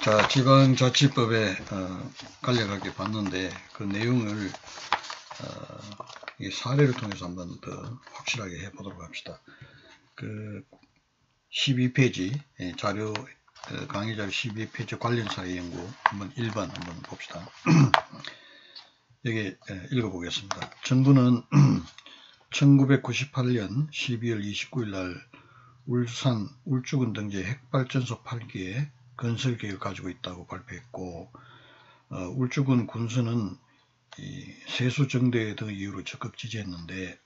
자, 지방자치법에 간략하게 봤는데 그 내용을 이 사례를 통해서 한번 더 확실하게 해보도록 합시다. 그 12페이지 자료 강의 자료 12페이지 관련 사례 연구 한번 1번 한번 봅시다. 여기 읽어보겠습니다. 정부는 1998년 12월 29일 날 울산 울주군 등지 핵발전소 8기에 건설 계획을 가지고 있다고 발표했고, 울주군 군수는 세수정대 등 이유로 적극 지지했는데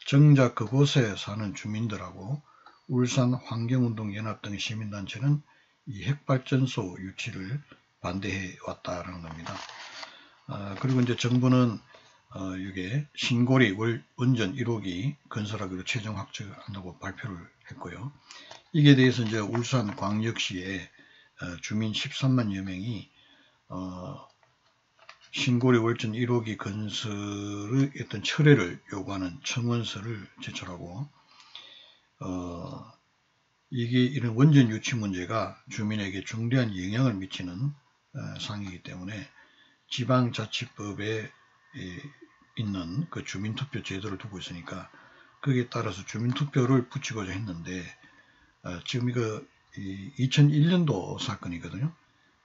정작 그곳에 사는 주민들하고 울산 환경운동연합 등 시민단체는 이 핵발전소 유치를 반대해 왔다라는 겁니다. 그리고 이제 정부는 이게 신고리 원전 1호기 건설하기로 최종 확정한다고 발표를 했고요. 이게 대해서 이제 울산광역시에 주민 13만여 명이 신고리 월전 1호기 건설의 어떤 철회를 요구하는 청원서를 제출하고, 이게 이런 원전 유치 문제가 주민에게 중대한 영향을 미치는 사항이기 때문에 지방자치법에 있는 그 주민투표 제도를 두고 있으니까 거기에 따라서 주민투표를 붙이고자 했는데, 지금 이거 2001년도 사건이거든요.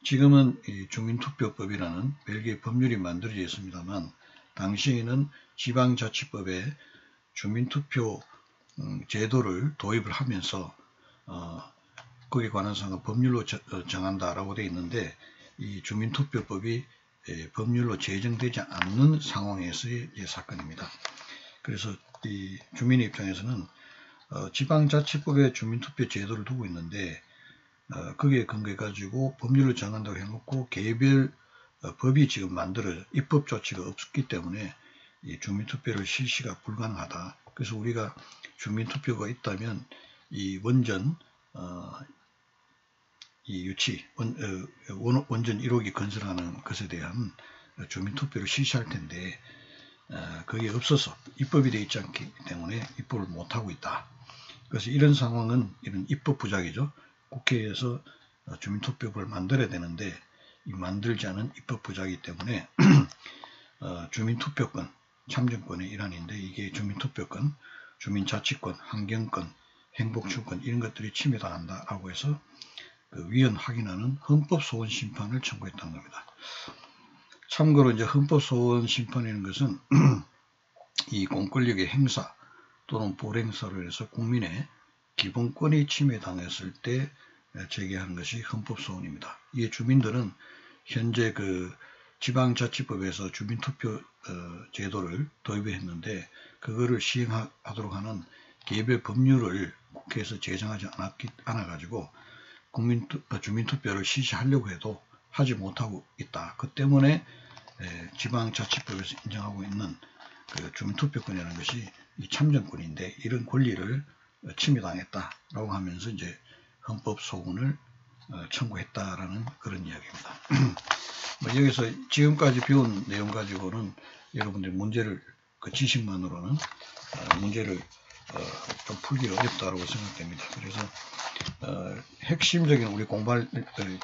지금은 이 주민투표법이라는 별개의 법률이 만들어져 있습니다만, 당시에는 지방자치법에 주민투표 제도를 도입을 하면서 거기에 관한 사항은 법률로 정한다라고 되어 있는데, 이 주민투표법이 법률로 제정되지 않는 상황에서의 사건입니다. 그래서 이 주민의 입장에서는 지방자치법에 주민투표 제도를 두고 있는데, 거기에 근거해 가지고 법률을 정한다고 해놓고 개별 법이 지금 입법 조치가 없기 때문에 이 주민투표를 실시가 불가능하다. 그래서 우리가 주민투표가 있다면 이 원전 이 유치 원전 1호기 건설하는 것에 대한 주민투표를 실시할 텐데, 그게 없어서 입법이 되어 있지 않기 때문에 입법을 못하고 있다. 그래서 이런 상황은 이런 입법 부작이죠. 국회에서 주민투표법을 만들어야 되는데 이 만들지 않은 입법 부작이기 때문에 주민투표권, 참정권의 일환인데, 이게 주민투표권, 주민자치권, 환경권, 행복추권 이런 것들이 침해당한다라고 해서 그 위헌 확인하는 헌법소원 심판을 청구했다는 겁니다. 참고로 이제 헌법소원 심판이라는 것은 이 공권력의 행사 또는 불행사로 해서 국민의 기본권이 침해당했을 때 제기하는 것이 헌법소원입니다. 이 주민들은 현재 그 지방자치법에서 주민투표 제도를 도입했는데 그거를 시행하도록 하는 개별 법률을 국회에서 제정하지 않아가지고 주민투표를 실시하려고 해도 하지 못하고 있다. 그 때문에 지방자치법에서 인정하고 있는 그 주민투표권이라는 것이 이 참정권인데 이런 권리를 침해당했다라고 하면서 이제 헌법소원을 청구했다라는 그런 이야기입니다. 여기서 지금까지 배운 내용 가지고는 여러분들 문제를 그 지식만으로는 문제를 좀 풀기 어렵다고 생각됩니다. 그래서 핵심적인 우리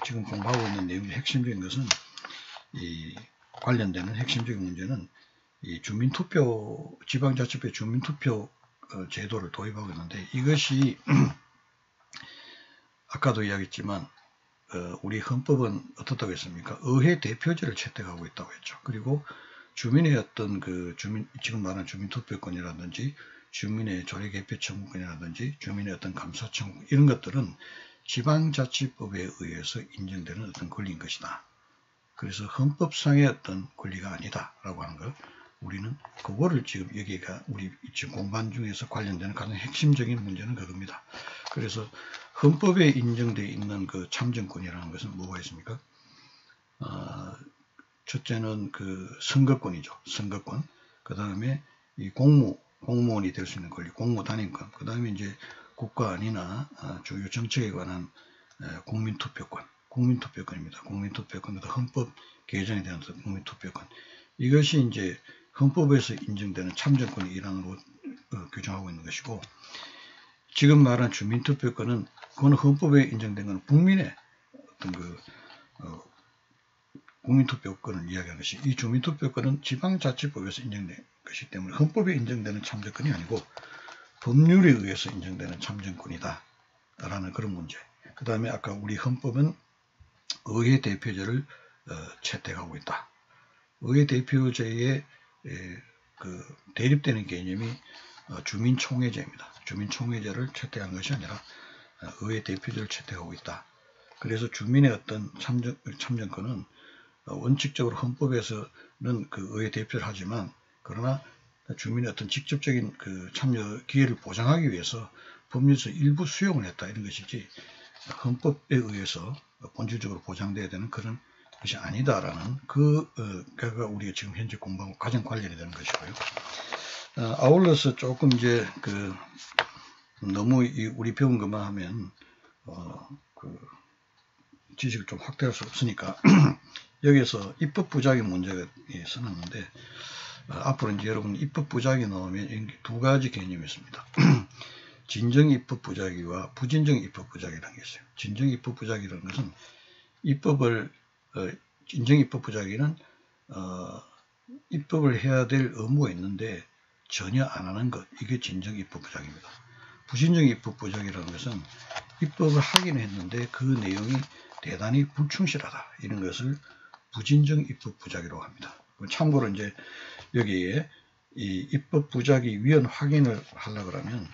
지금 공부하고 있는 내용의 핵심적인 것은 이 관련되는 핵심적인 문제는 이 주민투표, 지방자치법 주민투표 제도를 도입하고 있는데, 이것이 아까도 이야기했지만 우리 헌법은 어떻다고 했습니까? 의회 대표제를 채택하고 있다고 했죠. 그리고 주민의 어떤 지금 말하는 주민투표권이라든지 주민의 조례개표 청구권이라든지 주민의 어떤 감사 청구 이런 것들은 지방자치법에 의해서 인정되는 어떤 권리인 것이다. 그래서 헌법상의 어떤 권리가 아니다라고 하는 것, 우리는 그거를 지금 여기가 우리 지금 공부한 중에서 관련되는 가장 핵심적인 문제는 그겁니다. 그래서 헌법에 인정되어 있는 그 참정권이라는 것은 뭐가 있습니까? 첫째는 그 선거권이죠. 선거권. 그 다음에 이 공무원이 될 수 있는 권리, 공무단임권. 그 다음에 이제 국가안이나 주요 정책에 관한 국민투표권. 국민투표권입니다. 국민투표권, 헌법 개정에 대한 국민투표권. 이것이 이제 헌법에서 인정되는 참정권의 일환으로 규정하고 있는 것이고, 지금 말한 주민투표권은 그건 헌법에 인정된 것은 국민의 어떤 그 국민투표권을 이야기하는 것이, 이 주민투표권은 지방자치법에서 인정된 것이기 때문에 헌법에 인정되는 참정권이 아니고 법률에 의해서 인정되는 참정권이다 라는 그런 문제. 그 다음에 아까 우리 헌법은 의회 대표제를 채택하고 있다. 의회 대표제에 그 대립되는 개념이 주민총회제입니다. 주민총회제를 채택한 것이 아니라 의회 대표제를 채택하고 있다. 그래서 주민의 어떤 참정권은 원칙적으로 헌법에서는 그 의회 대표를 하지만, 그러나 주민의 어떤 직접적인 그 참여 기회를 보장하기 위해서 법률에서 일부 수용을 했다, 이런 것이지 헌법에 의해서 본질적으로 보장돼야 되는 그런 것이 아니다라는 그가 우리가 지금 현재 공부하고 가장 관련이 되는 것이고요. 아울러서 조금 이제 그 너무 우리 배운 것만 하면 그 지식을 좀 확대할 수 없으니까 여기에서 입법 부작위 문제가 있었는데, 앞으로 이제 여러분 입법 부작위 나오면 두 가지 개념이 있습니다. 진정 입법 부작위와 부진정 입법 부작위라는 게 있어요. 진정 입법 부작위라는 것은 진정 입법 부작위는 입법을 해야 될 의무가 있는데 전혀 안 하는 것, 이게 진정 입법 부작위입니다. 부진정 입법 부작위라는 것은 입법을 하긴 했는데 그 내용이 대단히 불충실하다, 이런 것을 부진정 입법 부작위라고 합니다. 참고로 이제 여기에 이 입법 부작위 위헌 확인을 하려고 하면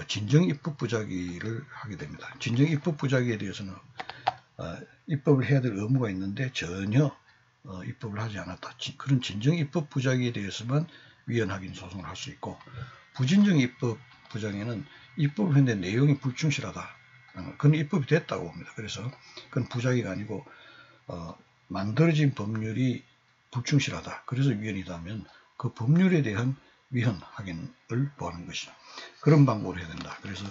진정 입법 부작위를 하게 됩니다. 진정 입법 부작위에 대해서는 입법을 해야 될 의무가 있는데 전혀 입법을 하지 않았다. 그런 진정 입법 부작위에 대해서만 위헌 확인 소송을 할 수 있고, 부진정 입법 부작위는 입법을 했는데 내용이 불충실하다. 그건 입법이 됐다고 봅니다. 그래서 그건 부작위가 아니고 만들어진 법률이 불충실하다, 그래서 위헌이다면 그 법률에 대한 위헌 확인을 보하는 것이죠. 그런 방법을 해야 된다. 그래서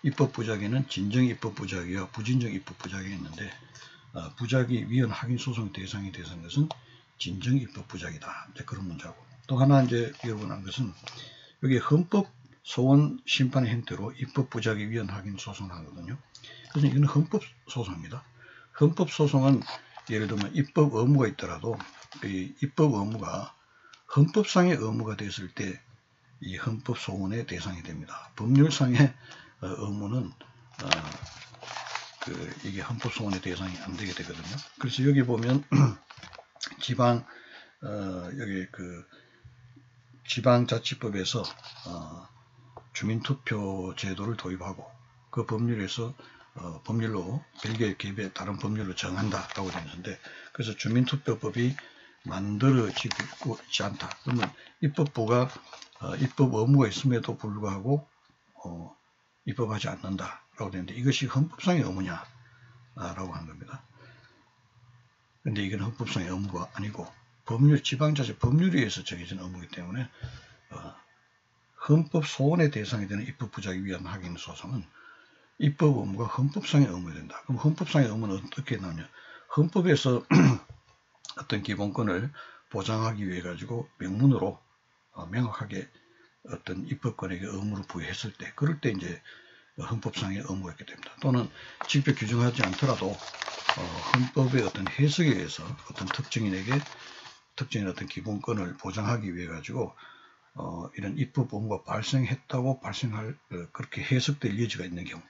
입법 부작위는 진정 입법 부작위와 부진정 입법 부작위가 있는데, 부작위 위헌 확인 소송 대상이 되는 것은 진정 입법 부작위다, 이제 그런 문제고, 또 하나 이제 기억을 한 것은 여기 헌법 소원 심판의 형태로 입법 부작위 위헌 확인 소송을 하거든요. 그래서 이건 헌법 소송입니다. 헌법 소송은 예를 들면 입법 의무가 있더라도 이 입법 의무가 헌법상의 의무가 됐을 때 이 헌법 소원의 대상이 됩니다. 법률상의 의무는 이게 헌법 소원의 대상이 안 되게 되거든요. 그래서 여기 보면 여기 그 지방자치법에서 주민투표 제도를 도입하고 그 법률에서 법률로 별개의 개별 다른 법률로 정한다라고 되어 있는데, 그래서 주민투표법이 만들어지고 있지 않다. 그러면 입법부가 입법 의무가 있음에도 불구하고 입법하지 않는다라고 되는데, 이것이 헌법상의 의무냐라고 하는 겁니다. 그런데 이건 헌법상의 의무가 아니고 지방자치 법률에 의해서 정해진 의무이기 때문에 헌법 소원의 대상이 되는 입법 부작위 위헌 확인 소송은 입법 의무가 헌법상의 의무가 된다. 그럼 헌법상의 의무는 어떻게 나오냐? 헌법에서 어떤 기본권을 보장하기 위해 가지고 명문으로 명확하게 어떤 입법권에게 의무를 부여했을 때, 그럴 때 이제 헌법상의 의무가 있게 됩니다. 또는 직접 규정하지 않더라도 헌법의 어떤 해석에 의해서 어떤 특정인에게 특정인 어떤 기본권을 보장하기 위해 가지고 이런 입법 의무가 발생했다고 그렇게 해석될 여지가 있는 경우,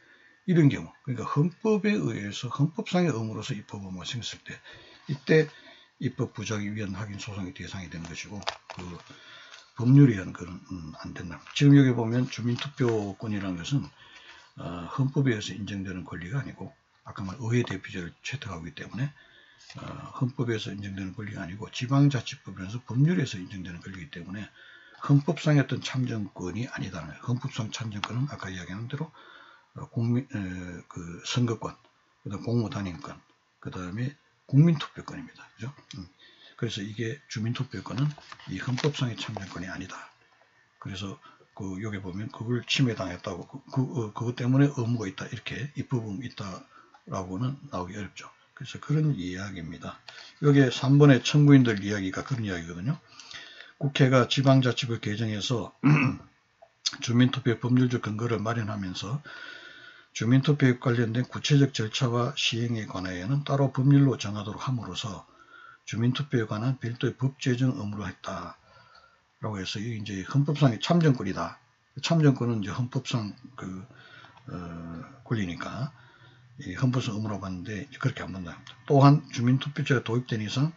이런 경우, 그러니까 헌법에 의해서 헌법상의 의무로서 입법 의무가 생겼을 때, 이때 입법 부작위 위헌 확인 소송의 대상이 되는 것이고, 그 법률에 의한 그런 안 된다. 지금 여기 보면 주민투표권이라는 것은 헌법에 의해서 인정되는 권리가 아니고, 아까 말 의회 대표제를 채택하기 때문에 헌법에서 인정되는 권리가 아니고 지방자치법에서 법률에서 인정되는 권리이기 때문에 헌법상의 어떤 참정권이 아니다는 거예요. 헌법상 참정권은 아까 이야기한 대로 그 선거권, 그다음 공무단임권, 그 다음에 국민투표권입니다. 그죠? 그래서 이게 주민투표권은 이 헌법상의 참정권이 아니다. 그래서 여기 보면 그걸 침해당했다고, 그것 때문에 의무가 있다, 이렇게 입법 의무 있다라고는 나오기 어렵죠. 그래서 그런 이야기입니다. 여기에 3번의 청구인들 이야기가 그런 이야기거든요. 국회가 지방자치법 개정해서 주민투표 법률적 근거를 마련하면서 주민투표에 관련된 구체적 절차와 시행에 관하여는 따로 법률로 정하도록 함으로써 주민투표에 관한 별도의 법 제정 의무로 했다라고 해서 이게 이제 헌법상의 참정권이다. 참정권은 이제 헌법상 권리니까 이 헌법상 의무로 봤는데 그렇게 안 본다. 또한 주민투표제가 도입된 이상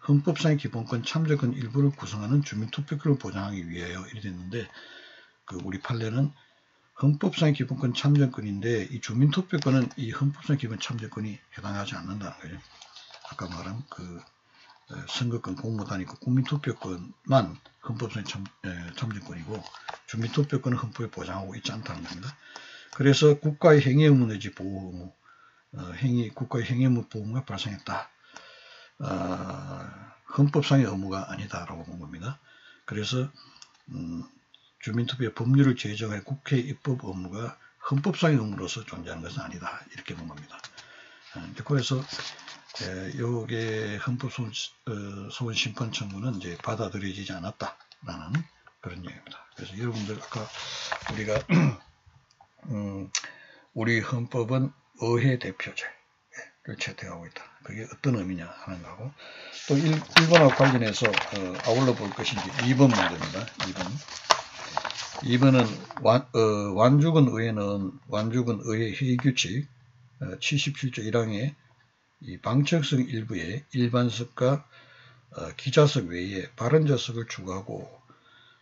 헌법상의 기본권 참정권 일부를 구성하는 주민투표권을 보장하기 위하여 이래 됐는데 우리 판례는 헌법상의 기본권 참정권인데 이 주민투표권은 이 헌법상의 기본 참정권이 해당하지 않는다는 거예요. 아까 말한 선거권, 공무단위권, 국민투표권만 헌법상의 참정권이고 주민투표권은 헌법에 보장하고 있지 않다는 겁니다. 그래서 국가의 행위 의무 내지 보호 의무, 국가의 행위 의무 보호 의무가 발생했다. 헌법상의 의무가 아니다라고 본 겁니다. 그래서 주민투표의 법률을 제정할 국회 입법 의무가 헌법상의 의무로서 존재하는 것은 아니다. 이렇게 본 겁니다. 그래서 요게 헌법소원 심판 청구는 이제 받아들여지지 않았다라는 그런 얘기입니다. 그래서 여러분들 아까 우리가 우리 헌법은 의회 대표제를 채택하고 있다. 그게 어떤 의미냐 하는 거고 또 1번하고 관련해서 아울러 볼 것이 이제 2번 문제입니다. 2번은 완주군 의회 회의규칙 77조 1항에 이 방청석 일부에 일반석과 기자석 외에 발언자석을 추가하고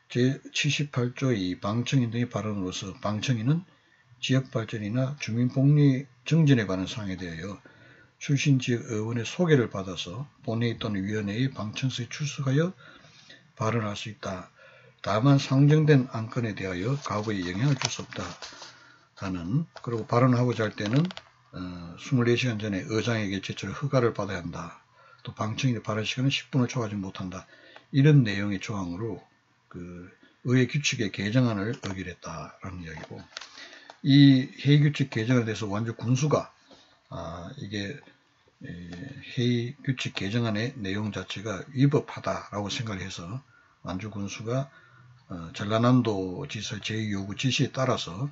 제78조 이 방청인 등의 발언으로서 방청인은 지역발전이나 주민복리 정진에 관한 사항에 대하여 출신 지역 의원의 소개를 받아서 본회의 또는 위원회의 방청석에 출석하여 발언할 수 있다. 다만 상정된 안건에 대하여 가부에 영향을 줄 수 없다 하는, 그리고 발언하고자 할 때는 24시간 전에 의장에게 제출 허가를 받아야 한다. 또 방청인의 발언 시간은 10분을 초과하지 못한다. 이런 내용의 조항으로 의회 규칙의 개정안을 의결했다라는 이야기고, 이 회의 규칙 개정에 대해서 완주 군수가 이게 회의 규칙 개정안의 내용 자체가 위법하다라고 생각을 해서 완주 군수가 전라남도 지사 제의 요구 지시에 따라서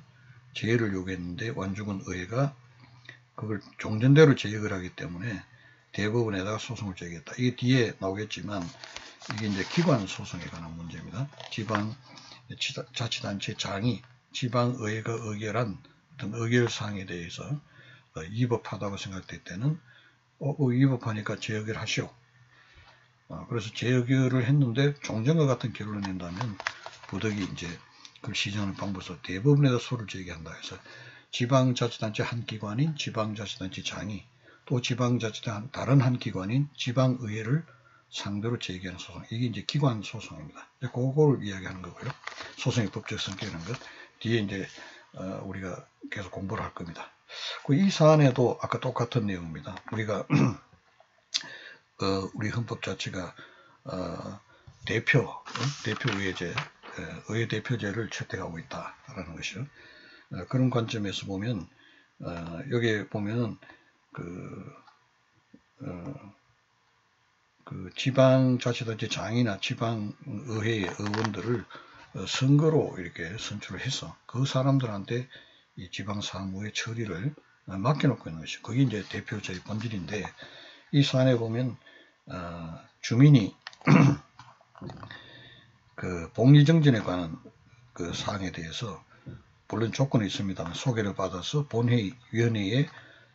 제의를 요구했는데 완주군 의회가 그걸 종전대로 제의를 하기 때문에 대법원에다가 소송을 제기했다. 이게 뒤에 나오겠지만 이게 이제 기관 소송에 관한 문제입니다. 지방자치단체 장이 지방의회가 의결한 어떤 의결사항에 대해서 위법하다고 생각될 때는 위법하니까 재의결 하시오. 그래서 재의결을 했는데 종전과 같은 결론을 낸다면 부득이 이제 그걸 시정하는 방법으로서 대법원에다 소를 제기한다 해서 지방자치단체 한 기관인 지방자치단체 장이 또 지방자치단 다른 한 기관인 지방의회를 상대로 제기하는 소송, 이게 이제 기관 소송입니다. 그걸 이야기하는 거고요. 소송의 법적 성격이라는 것 뒤에 이제 우리가 계속 공부를 할 겁니다. 이 사안에도 아까 똑같은 내용입니다. 우리가 우리 헌법 자체가 대표의회제, 의회 대표제를 채택하고 있다라는 것이요. 그런 관점에서 보면 여기에 보면은 지방자치단체 장이나 지방의회의 의원들을 선거로 이렇게 선출을 해서 그 사람들한테 이 지방사무의 처리를 맡겨놓고 있는 것이죠. 그게 이제 대표제의 본질인데, 이 사안에 보면 주민이 복리정진에 관한 사항에 대해서 물론 조건이 있습니다만 소개를 받아서 본회의, 위원회에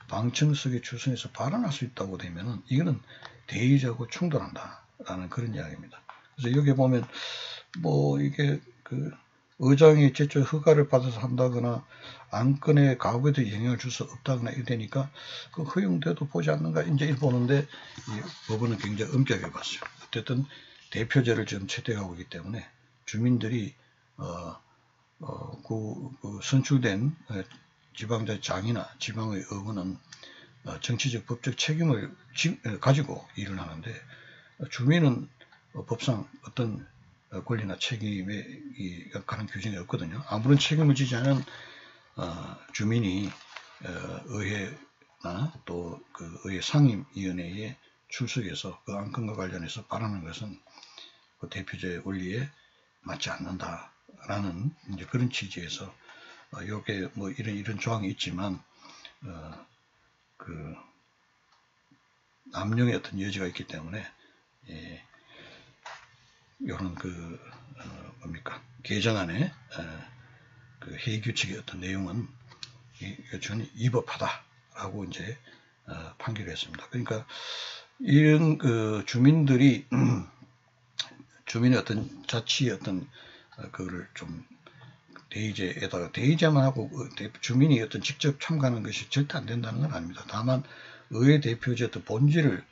방청석에 출석해서 발언할 수 있다고 되면은 이거는 대의제하고 충돌한다라는 그런 이야기입니다. 그래서 여기 보면 이게 의장이 제출 허가를 받아서 한다거나 안건의 가부에도 영향을 줄 수 없다거나 이러니까 허용돼도 보지 않는가 이제 이렇게 보는데 이 법원은 굉장히 엄격하게 봤어요. 어쨌든 대표제를 지금 채택하고 있기 때문에 주민들이 선출된 지방자치장이나 지방의 의원은 정치적 법적 책임을 가지고 일을 하는데 주민은 법상 어떤 권리나 책임에 관한 규정이 없거든요. 아무런 책임을 지지 않은 주민이 의회나 또 의회 상임위원회에 출석해서 그 안건과 관련해서 발언하는 것은 대표제 원리에 맞지 않는다라는 이제 그런 취지에서 요게 뭐 이런 조항이 있지만 그 남용의 어떤 여지가 있기 때문에 요런 뭡니까 개정안의 그 회의 규칙의 어떤 내용은 여전히 위법하다라고 이제 판결했습니다. 그러니까 이런 주민들이 주민의 어떤 자치의 어떤 그거를 좀 대의제만 하고 주민이 어떤 직접 참가하는 것이 절대 안 된다는 건 아닙니다. 다만 의회 대표제 어떤 본질을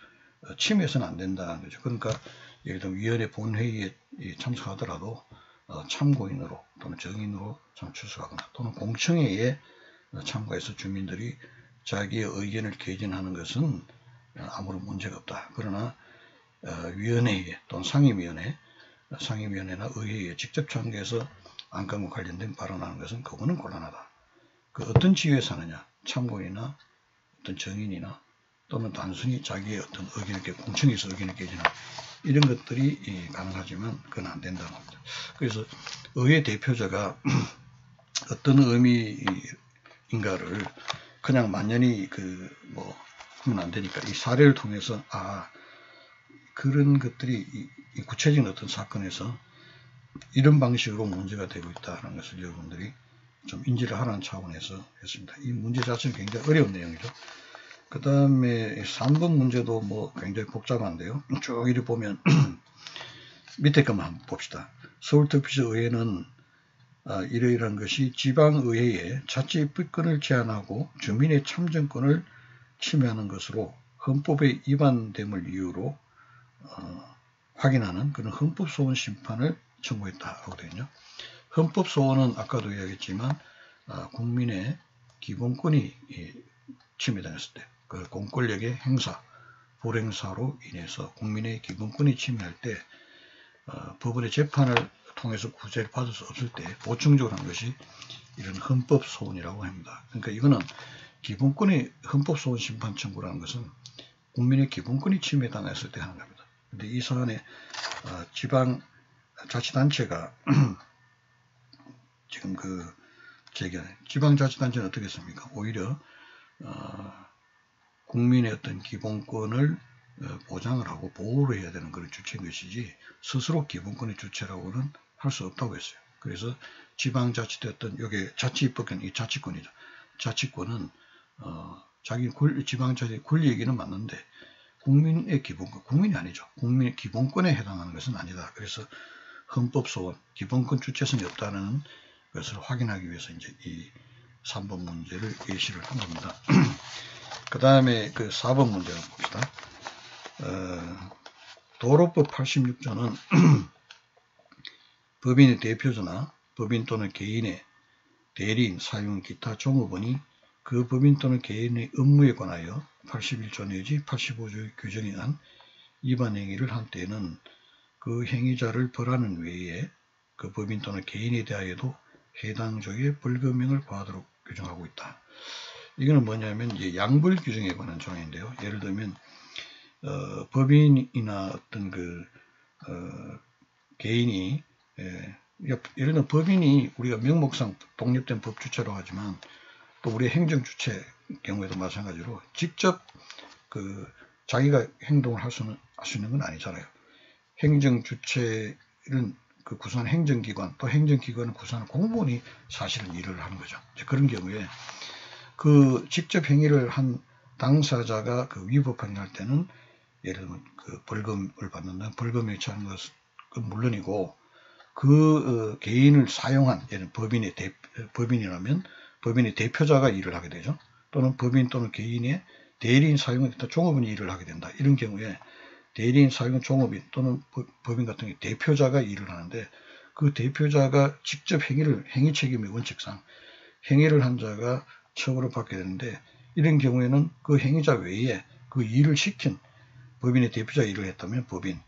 침해해서는 안 된다는 거죠. 그러니까 예를 들면 위원회 본회의에 참석하더라도 참고인으로 또는 정인으로 출석하거나 또는 공청회에 참가해서 주민들이 자기의 의견을 개진하는 것은 아무런 문제가 없다. 그러나 위원회에 또는 상임위원회나 의회에 직접 참가해서 안건과 관련된 발언하는 것은 그거는 곤란하다. 그 어떤 지위에서 하느냐, 참고인이나 어떤 정인이나 또는 단순히 자기의 어떤 의견을 공청회에서 의견을 개진하는 이런 것들이 가능하지만 그건 안 된다는 겁니다. 그래서 의회 대표자가 어떤 의미인가를 그냥 만연히 하면 안 되니까 이 사례를 통해서 그런 것들이 이 구체적인 어떤 사건에서 이런 방식으로 문제가 되고 있다는 것을 여러분들이 좀 인지를 하라는 차원에서 했습니다. 이 문제 자체는 굉장히 어려운 내용이죠. 그 다음에 3번 문제도 뭐 굉장히 복잡한데요. 쭉 이리 보면 밑에 것만 한번 봅시다. 서울특별시의회는 이러이러한 것이 지방의회에 자치입법권을 제한하고 주민의 참정권을 침해하는 것으로 헌법에 위반됨을 이유로 확인하는 그런 헌법소원 심판을 청구했다라고 되어 있죠. 헌법소원은 아까도 이야기했지만 국민의 기본권이 침해당했을 때 그 공권력의 행사, 불행사로 인해서 국민의 기본권이 침해할 때 법원의 재판을 통해서 구제를 받을 수 없을 때 보충적으로 한 것이 이런 헌법소원이라고 합니다. 그러니까 이거는 기본권의 헌법소원 심판 청구라는 것은 국민의 기본권이 침해당했을 때 하는 겁니다. 근데 이 사안에 지방자치단체가 지금 지방자치단체는 어떻게 했습니까? 오히려 국민의 어떤 기본권을 보장을 하고 보호를 해야 되는 그런 주체인 것이지 스스로 기본권의 주체라고는 할 수 없다고 했어요. 그래서 지방자치대 어떤 여기 자치입법권, 이 자치권이죠. 자치권은 지방자치의 권리이기는 맞는데 국민의 기본권, 국민이 아니죠. 국민의 기본권에 해당하는 것은 아니다. 그래서 헌법소원, 기본권 주체성이 없다는 것을 확인하기 위해서 이제 이 3번 문제를 예시를 한 겁니다. 그 다음에 4번 문제를 봅시다. 도로법 86조는 법인의 대표자나 법인 또는 개인의 대리인, 사용, 기타 종업원이 그 법인 또는 개인의 업무에 관하여 81조 내지 85조의 규정에 의한 위반 행위를 한 때에는 그 행위자를 벌하는 외에 그 법인 또는 개인에 대하여도 해당 조의 벌금형을 과하도록 규정하고 있다. 이거는 뭐냐면 이제 양벌 규정에 관한 조항인데요. 예를 들면 법인이나 어떤 개인이 예를 들면 법인이 우리가 명목상 독립된 법주체라고 하지만 또 우리 행정주체 경우에도 마찬가지로 직접 자기가 행동을 할 수 있는 건 아니잖아요. 행정주체는 구성한 행정기관 또 행정기관을 구성하는 공무원이 사실은 일을 하는 거죠. 그런 경우에 직접 행위를 한 당사자가 위법 행위를 할 때는 예를 들면 벌금을 받는다. 벌금에 처하는 것은 물론이고 개인을 사용한 예를 들면 법인이라면 법인의 대표자가 일을 하게 되죠. 또는 법인 또는 개인의 대리인 사용은 종업원이 일을 하게 된다. 이런 경우에 대리인 사용은 종업인 또는 법인 같은 경우에 대표자가 일을 하는데 그 대표자가 직접 행위 책임의 원칙상 행위를 한 자가 처벌을 받게 되는데 이런 경우에는 그 행위자 외에 그 일을 시킨 법인의 대표자 일을 했다면 법인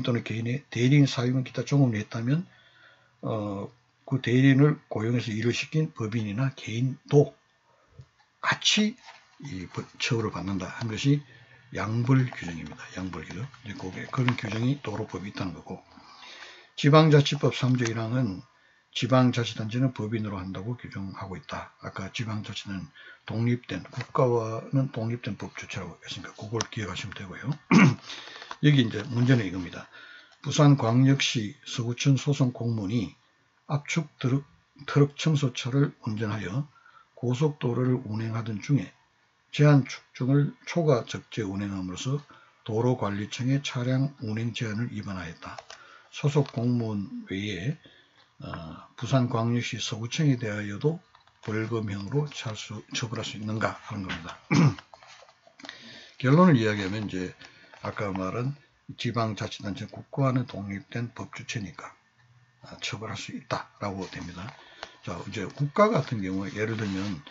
또는 개인의 대리인 사용은 기타 종업원이 했다면 그 대리인을 고용해서 일을 시킨 법인이나 개인도 같이 처벌을 받는다 한 것이 양벌 규정입니다. 양벌 규정. 그런 규정이 도로법에 있다는 거고 지방자치법 3조 1항은 지방자치단체는 법인으로 한다고 규정하고 있다. 아까 지방자치는 독립된, 국가와는 독립된 법주체라고 했으니까 그걸 기억하시면 되고요. 여기 이제 문제는 이겁니다. 부산광역시 서구청 소속 공무원이 압축 트럭 청소차를 운전하여 고속도로를 운행하던 중에 제한 축중을 초과 적재 운행함으로써 도로관리청의 차량 운행 제한을 위반하였다. 소속 공무원 외에 부산광역시 서구청에 대하여도 벌금형으로 처벌할 수 있는가 하는 겁니다. 결론을 이야기하면 이제 아까 말한 지방자치단체 국가와는 독립된 법주체니까 처벌할 수 있다라고 됩니다. 자, 이제 국가 같은 경우에 예를 들면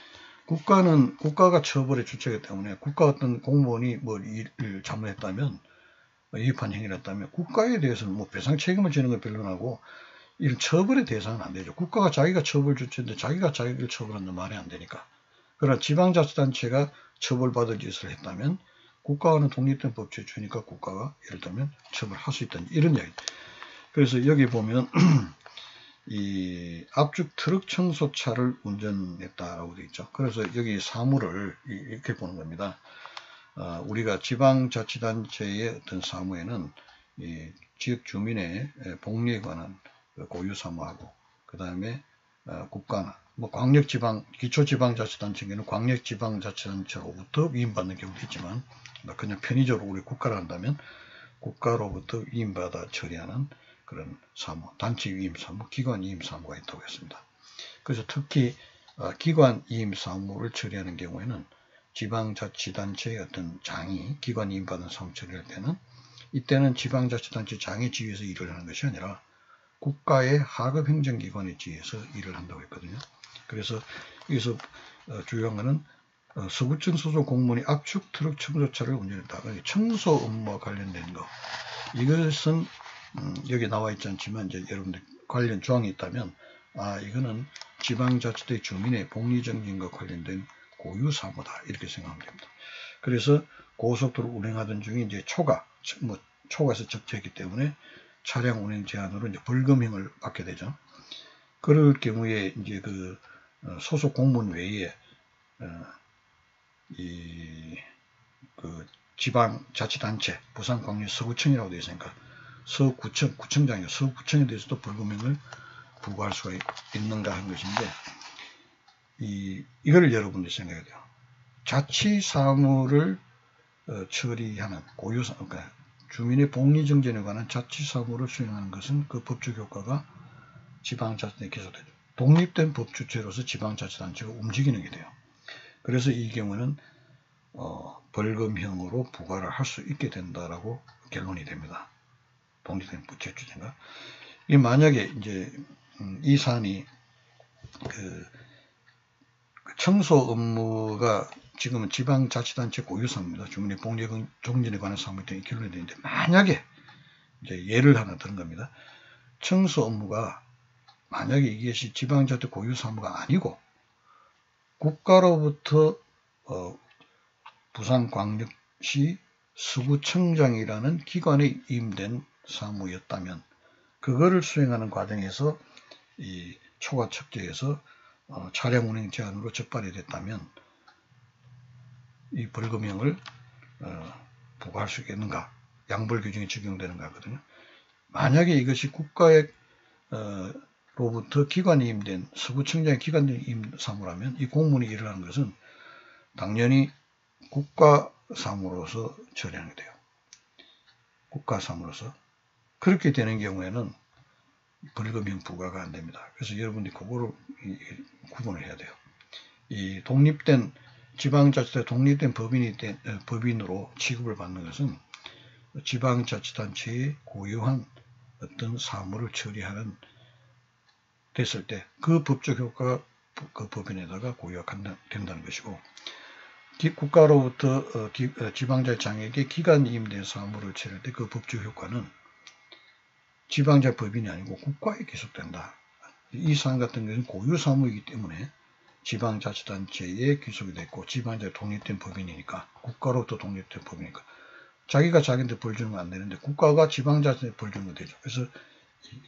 국가가 처벌의 주체이기 때문에 국가 어떤 공무원이 뭐 일을 잘못했다면 위법한 행위를 했다면 국가에 대해서는 뭐 배상 책임을 지는 건 별로나고 이런 처벌의 대상은 안 되죠. 국가가 자기가 처벌 주체인데 자기가 자기를 처벌한다는 말이 안 되니까. 그러나 지방자치단체가 처벌받을 짓을 했다면 국가와는 독립된 법주체니까 국가가 예를 들면 처벌할 수 있다는 이런 이야기. 그래서 여기 보면 이 압축 트럭 청소차를 운전했다라고 되어 있죠. 그래서 여기 사무를 이렇게 보는 겁니다. 우리가 지방자치단체의 어떤 사무에는 이 지역 주민의 복리에 관한 고유 사무하고 그 다음에 국가나 뭐 광역지방 기초지방자치단체는 광역지방자치단체로부터 위임받는 경우도 있지만 그냥 편의적으로 우리 국가를 한다면 국가로부터 위임받아 처리하는 그런 사무, 단체 위임 사무, 기관 위임 사무가 있다고 했습니다. 그래서 특히 기관 위임 사무를 처리하는 경우에는 지방자치단체의 어떤 장이 기관 위임받은 사무 처리할 때는 이때는 지방자치단체 장의 지위에서 일을 하는 것이 아니라 국가의 하급 행정기관의 지위에서 일을 한다고 했거든요. 그래서 여기서 중요한 것은 서구청 소속 공무원이 압축 트럭 청소차를 운전했다. 청소 업무와 관련된 거. 이것은 여기 나와 있지 않지만 이제 여러분들 관련 조항이 있다면 이거는 지방자치대 주민의 복리정진과 관련된 고유 사무다 이렇게 생각하면 됩니다. 그래서 고속도로 운행하던 중에 이제 초과해서 적재했기 때문에 차량 운행 제한으로 이제 벌금형을 받게 되죠. 그럴 경우에 이제 그 소속 공무원 외에 그 지방자치단체 부산광역 서구청이라고 되어 있으니까 구청장이요. 서구청에 대해서도 벌금형을 부과할 수가 있는가 하는 것인데 이거를 여러분들이 생각해야 돼요. 자치사무를 처리하는 고유사무, 그러니까 주민의 복리정진에 관한 자치사무를 수행하는 것은 그 법적 효과가 지방자치단체에 계속되죠. 독립된 법주체로서 지방자치단체가 움직이는 게 돼요. 그래서 이 경우는 벌금형으로 부과를 할 수 있게 된다라고 결론이 됩니다. 독립된 법주체인가? 이 만약에 이제 이 사안이 그 청소 업무가 지금은 지방자치단체 고유사무입니다. 주민의 복리정진에 관한 사무에 대한 결론이 되는데 만약에 이제 예를 하나 드는 겁니다. 청소 업무가 만약에 이것이 지방자치 고유사무가 아니고 국가로부터 부산광역시 서구청장이라는 기관에 임된 사무였다면 그거를 수행하는 과정에서 이 초과 척제에서 차량 운행 제한으로 적발이 됐다면 이 벌금형을 부과할 수 있겠는가? 양벌 규정이 적용되는가 하거든요. 만약에 이것이 국가로부터 기관이 임된 서구청장의 기관이 임 사무라면 이 공무원이 일을 하는 것은 당연히 국가 사무로서 처리하게 돼요. 국가 사무로서. 그렇게 되는 경우에는 벌금형 부과가 안 됩니다. 그래서 여러분들이 그거를 구분을 해야 돼요. 이 독립된 지방자치단체 독립된 법인으로 취급을 받는 것은 지방자치단체의 고유한 어떤 사무를 처리하는 됐을 때 그 법적 효과가 그 법인에다가 고유가 된다는 것이고 국가로부터 지방자치장에게 기관 임된 사무를 처리할 때 그 법적 효과는 지방자치 법인이 아니고 국가에 기속된다. 이 사안 같은 경우는 고유 사무이기 때문에 지방자치단체에 귀속이 됐고 지방자치 독립된 법인이니까 국가로부터 독립된 법이니까 자기가 자기한테 벌 주는 건 안 되는데 국가가 지방자치한테 벌 주는 건 되죠. 그래서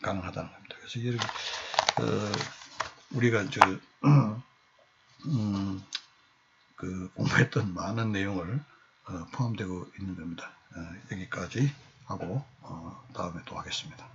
가능하다는 겁니다. 그래서 여러분 우리가 그 공부했던 많은 내용을 포함되고 있는 겁니다. 여기까지 하고 다음에 또 하겠습니다.